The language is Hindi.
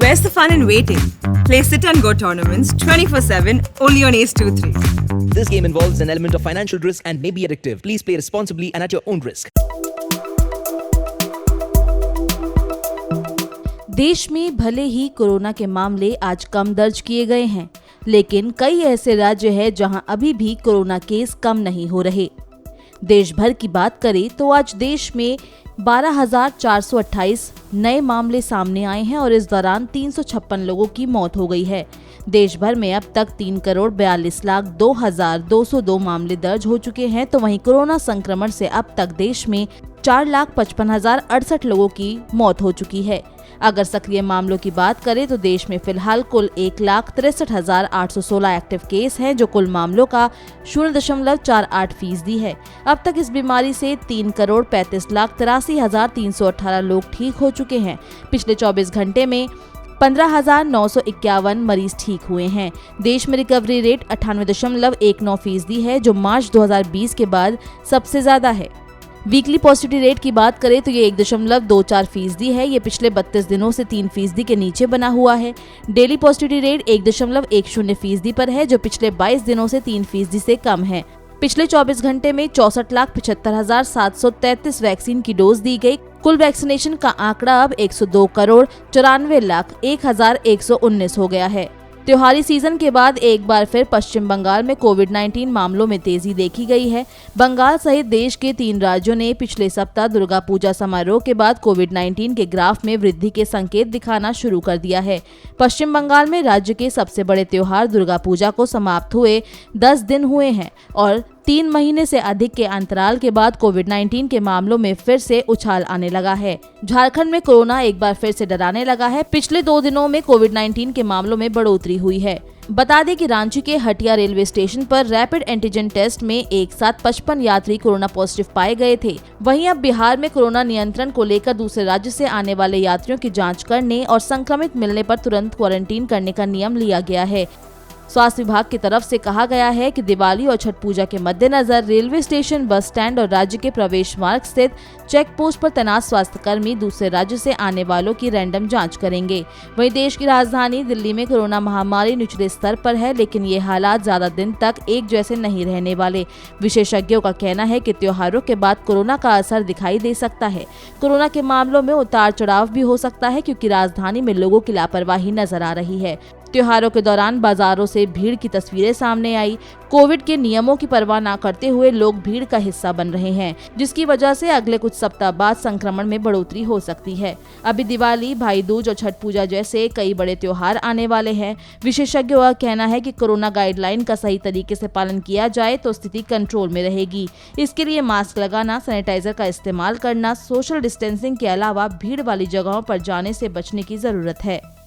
Where's the fun in waiting? Play Sit and Go tournaments 24/7 only on Ace 2-3. This game involves an element of financial risk and may be addictive. Please play responsibly and at your own risk. देश में भले ही कोरोना के मामले आज कम दर्ज किए गए हैं, लेकिन कई ऐसे राज्य हैं जहां अभी भी कोरोना केस कम नहीं हो रहे। देश भर की बात करें तो आज देश में 12,428 नए मामले सामने आए हैं और इस दौरान 356 लोगों की मौत हो गई है। देश भर में अब तक 3,42,02,202 मामले दर्ज हो चुके हैं, तो वहीं कोरोना संक्रमण से अब तक देश में 4,55,068 लोगों की मौत हो चुकी है। अगर सक्रिय मामलों की बात करें तो देश में फिलहाल कुल 1,63,816 एक्टिव केस हैं, जो कुल मामलों का 0.48% है। अब तक इस बीमारी से 3,35,83,318 लोग ठीक हो चुके हैं। पिछले 24 घंटे में 15,951 मरीज ठीक हुए हैं। देश में रिकवरी रेट 98.19% है, जो मार्च 2020 के बाद सबसे ज्यादा है। वीकली पॉजिटिविटी रेट की बात करें तो ये 1.24% है। ये पिछले 32 दिनों से 3% के नीचे बना हुआ है। डेली पॉजिटिविटी रेट 1.10% पर है, जो पिछले 22 दिनों से 3% से कम है। पिछले 24 घंटे में 64,75,733 वैक्सीन की डोज दी गई। कुल वैक्सीनेशन का आंकड़ा अब 102,94,01,119 हो गया है। त्योहारी सीजन के बाद एक बार फिर पश्चिम बंगाल में कोविड-19 मामलों में तेजी देखी गई है। बंगाल सहित देश के 3 राज्यों ने पिछले सप्ताह दुर्गा पूजा समारोह के बाद कोविड-19 के ग्राफ में वृद्धि के संकेत दिखाना शुरू कर दिया है। पश्चिम बंगाल में राज्य के सबसे बड़े त्योहार दुर्गा पूजा को समाप्त हुए 10 दिन हुए हैं और 3 महीने से अधिक के अंतराल के बाद कोविड-19 के मामलों में फिर से उछाल आने लगा है। झारखंड में कोरोना एक बार फिर से डराने लगा है। पिछले 2 दिनों में कोविड-19 के मामलों में बढ़ोतरी हुई है। बता दें कि रांची के हटिया रेलवे स्टेशन पर रैपिड एंटीजन टेस्ट में एक साथ 55 यात्री कोरोना पॉजिटिव पाए गए थे। वहीं अब बिहार में कोरोना नियंत्रण को लेकर दूसरे राज्य से आने वाले यात्रियों की जांच करने और संक्रमित मिलने पर तुरंत क्वारंटीन करने का नियम लिया गया है। स्वास्थ्य विभाग की तरफ से कहा गया है कि दिवाली और छठ पूजा के मद्देनजर रेलवे स्टेशन, बस स्टैंड और राज्य के प्रवेश मार्ग स्थित चेक पोस्ट पर तैनात स्वास्थ्य कर्मी दूसरे राज्य से आने वालों की रैंडम जांच करेंगे। वहीं देश की राजधानी दिल्ली में कोरोना महामारी निचले स्तर पर है, लेकिन ये हालात ज्यादा दिन तक एक जैसे नहीं रहने वाले। विशेषज्ञों का कहना है कि त्योहारों के बाद कोरोना का असर दिखाई दे सकता है। कोरोना के मामलों में उतार चढ़ाव भी हो सकता है, क्योंकि राजधानी में लोगों की लापरवाही नजर आ रही है। त्योहारों के दौरान बाजारों से भीड़ की तस्वीरें सामने आई। कोविड के नियमों की परवाह न करते हुए लोग भीड़ का हिस्सा बन रहे हैं, जिसकी वजह से अगले कुछ सप्ताह बाद संक्रमण में बढ़ोतरी हो सकती है। अभी दिवाली, भाई दूज और छठ पूजा जैसे कई बड़े त्योहार आने वाले हैं। विशेषज्ञों का कहना है कि कोरोना गाइडलाइन का सही तरीके से पालन किया जाए तो स्थिति कंट्रोल में रहेगी। इसके लिए मास्क लगाना, सैनिटाइजर का इस्तेमाल करना, सोशल डिस्टेंसिंग के अलावा भीड़ वाली जगहों पर जाने से बचने की जरूरत है।